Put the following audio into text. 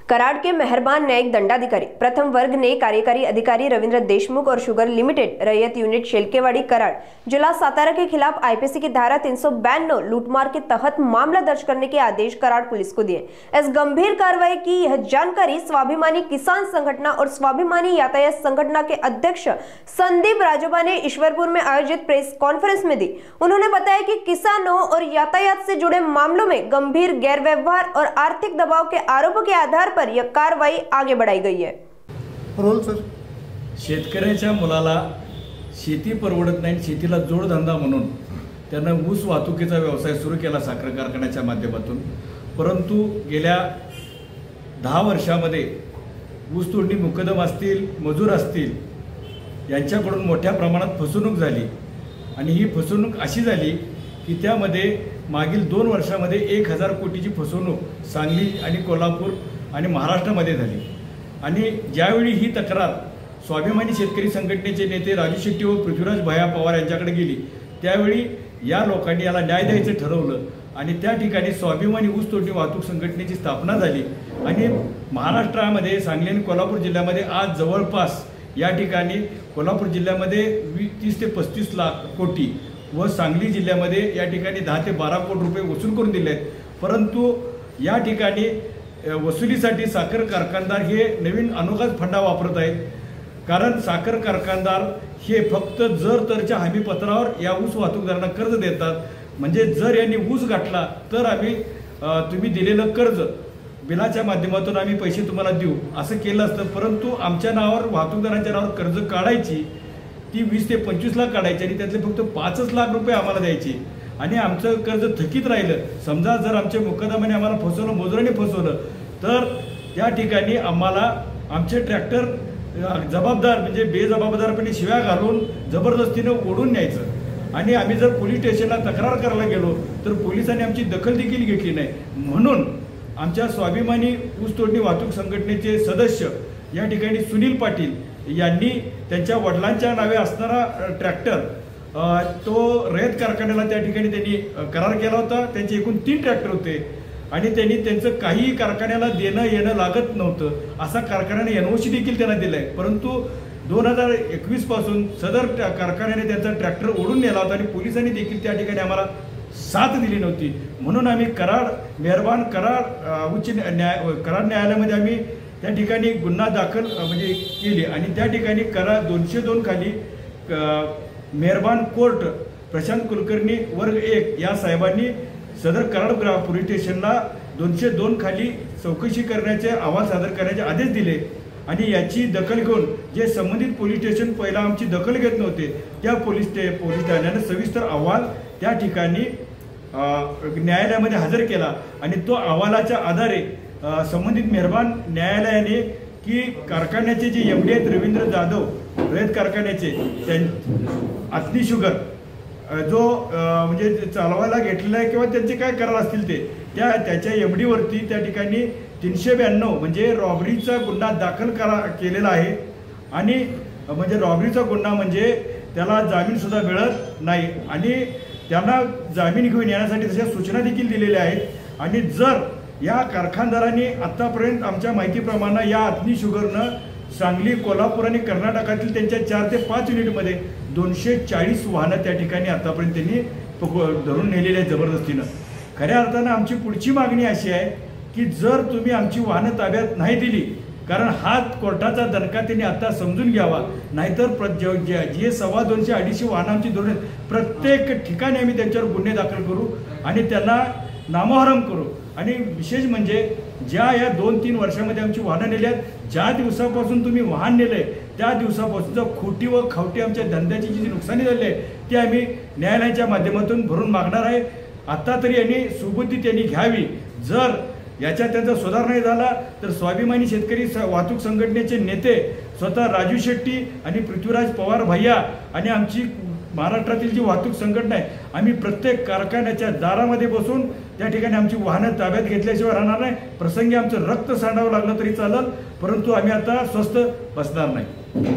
कराड के मेहरबान न्यायिक दंडाधिकारी प्रथम वर्ग ने कार्यकारी अधिकारी रविंद्र देशमुख और शुगर लिमिटेड रैयत यूनिट शेलकेवाड़ी कराड जिला सातारा के खिलाफ आईपीसी की धारा 392 लूटमार के तहत मामला दर्ज करने के आदेश कराड पुलिस को दिए। इस गंभीर कार्रवाई की यह जानकारी स्वाभिमानी किसान संगठन और स्वाभिमानी यातायात संगठन के अध्यक्ष संदीप राजोबा ने ईश्वरपुर में आयोजित प्रेस कॉन्फ्रेंस में दी। उन्होंने बताया कि किसानों और यातायात से जुड़े मामलों में गंभीर गैरव्यवहार और आर्थिक दबाव के आरोपों के आधार पर यह कार्रवाई आगे बढ़ाई गई है। रोल सर, शेतकऱ्याच्या मुलाला शेती परवडत नाही, शेतीला जोडधंदा म्हणून त्यांना ऊस वाहतुकीचा व्यवसाय सुरू केला साखर कारखान्याच्या माध्यमातून। परंतु गेल्या 10 वर्षांमध्ये ऊस तोडणी मुकदम असतील, मजूर असतील यांच्याकडून मोठ्या प्रमाणात फसवणूक झाली आणि ही फसवणूक अशी झाली की त्यामध्ये मागील 2 वर्षांमध्ये 1000 कोटीची फसवणूक सांगली आणि कोल्हापूर आणि महाराष्ट्रामध्ये झाली। आणि ज्यावेळी ही तक्रार स्वाभिमानी शेतकरी संघटनेचे नेते राजू शेट्टी व पृथ्वीराज भैया पवार यांच्याकडे गेली, त्यावेळी या लोकांनी याला न्याय द्यायचं ठरवलं आणि त्या ठिकाणी स्वाभिमानी ऊस तोडणी वाहतूक संघटनेची स्थापना झाली। आणि महाराष्ट्रामध्ये सांगली आणि कोल्हापूर जिल्ह्यामध्ये आज जवळपास या ठिकाणी कोल्हापूर जिल्ह्यामध्ये 30 ते 35 लाख कोटी व सांगली जिल्ह्यामध्ये या ठिकाणी 10 ते 12 कोटी रुपये वसूल करून दिले आहेत। परंतु या ठिकाणी वसुलीसाठी साखर कारखानदार हे नवीन अनोखाच फंडा वापरत आहेत। कारण साखर कारखानदार हे फक्त जर तरच्या हमी पत्रावर या ऊस वाहतूकदारांना कर्ज देतात। म्हणजे जर यांनी ऊस गाठला तर आम्ही तुम्ही दिलेलं कर्ज बिलाच्या माध्यमातून आम्ही पैसे तुम्हाला देऊ असं केलं असतं। परंतु आमच्या नावावर वाहतूकदारांच्या नावावर कर्ज काढायची ती 20 ते 25 लाख काढायची आणि त्यातले फक्त 5 लाख रुपये आम्हाला द्यायचे आणि आमचं कर्ज थकीत राहिलं। समजा जर आमच्या मुकदमाने आम्हाला फसवलं, मजुराने फसवलं तर त्या ठिकाणी आम्हाला आमचे ट्रॅक्टर जबाबदार म्हणजे बेजबाबदारपणे शिव्या घालून जबरदस्तीनं ओढून न्यायचं आणि आम्ही जर पोलीस स्टेशनला तक्रार करायला गेलो तर पोलिसांनी आमची दखल देखील घेतली नाही। म्हणून आमच्या स्वाभिमानी ऊस तोडणी वाहतूक संघटनेचे सदस्य या ठिकाणी सुनील पाटील यांनी त्यांच्या वडिलांच्या नावे असणारा ट्रॅक्टर तो रयत कारखान्याला त्या ठिकाणी त्यांनी करार केला होता। त्यांचे एकूण 3 ट्रॅक्टर होते आणि त्यांनी त्यांचं काही कारखान्याला देणं येणं लागत नव्हतं असा कारखान्याने एनओसी देखील त्यांना दिलाय। परंतु 2021 पासून सदर कारखान्याने त्यांचा ट्रॅक्टर ओढून नेला होता आणि पोलिसांनी देखील त्या ठिकाणी आम्हाला साथ दिली नव्हती। म्हणून आम्ही कराड मेहरबान उच्च न्यायालयामध्ये आम्ही त्या ठिकाणी गुन्हा दाखल म्हणजे केली आणि त्या ठिकाणी कराड 202 खाली मेहरबान कोर्ट प्रशांत कुलकर्णी वर्ग 1 या साहेबांनी सदर कराड पोलीस स्टेशनला 202 खाली चौकशी करण्याचे अहवाल सादर करण्याचे आदेश दिले आणि याची दखल घेऊन जे संबंधित पोलीस स्टेशन पहिला आमची दखल घेत नव्हते त्या पोलीस ठाण्याने सविस्तर अहवाल त्या ठिकाणी न्यायालयामध्ये हजर केला आणि तो अहवालाच्या आधारे संबंधित मेहरबान न्यायालयाने की कारखान्याचे जे एमडी आहेत रवींद्र जाधव रयत कारखान्याचे अथनी शुगर जो म्हणजे चालवायला घेतलेला आहे किंवा त्यांचे काय करार असतील ते त्याच्या एमडी वरती त्या ठिकाणी 392 म्हणजे रॉबरीचा गुन्हा दाखल केलेला आहे। आणि म्हणजे रॉबरीचा गुन्हा म्हणजे त्याला जामीन सुद्धा मिळत नाही आणि त्यांना जामीन घेऊन येण्यासाठी तशा सूचना देखील दिलेल्या आहेत। आणि जर या कारखानदारांनी आतापर्यंत आमच्या माहितीप्रमाणे या अथनी शुगरनं सांगली कोल्हापूर आणि कर्नाटकातील त्यांच्या 4 ते 5 युनिटमध्ये 240 वाहनं त्या ठिकाणी आतापर्यंत त्यांनी धरून नेलेली आहेत जबरदस्तीनं। खऱ्या अर्थानं आमची पुढची मागणी अशी आहे की जर तुम्ही आमची वाहनं ताब्यात नाही दिली, कारण हा कोर्टाचा दणका त्यांनी आता समजून घ्यावा, नाहीतर जे 250-250 वाहनं आमची धरून प्रत्येक ठिकाणी आम्ही त्यांच्यावर गुन्हे दाखल करू आणि त्यांना नामोहरम करू। आणि विशेष म्हणजे ज्या या 2-3 वर्षामध्ये आमची वाहनं नेली आहेत, ज्या दिवसापासून तुम्ही वाहन नेले त्या दिवसापासून खोटी व खावटी आमच्या धंद्याची जी नुकसानी झाली आहे ती आम्ही न्यायालयाच्या माध्यमातून भरून मागणार आहे। आता तरी यांनी सुबुद्धी त्यांनी घ्यावी। जर याच्यात त्यांचा सुधार नाही झाला तर स्वाभिमानी शेतकरी वाहतूक संघटनेचे नेते स्वतः राजू शेट्टी आणि पृथ्वीराज पवार भैया आणि आमची महाराष्ट्रातील जी वाहतूक संघटना आहे आम्ही प्रत्येक कारखान्याच्या दारामध्ये बसून त्या ठिकाणी आमची वाहनं ताब्यात घेतल्याशिवाय राहणार नाही। प्रसंगी आमचं रक्त सांडावं लागलं तरी चालेल, परंतु आम्ही आता स्वस्थ बसणार नाही।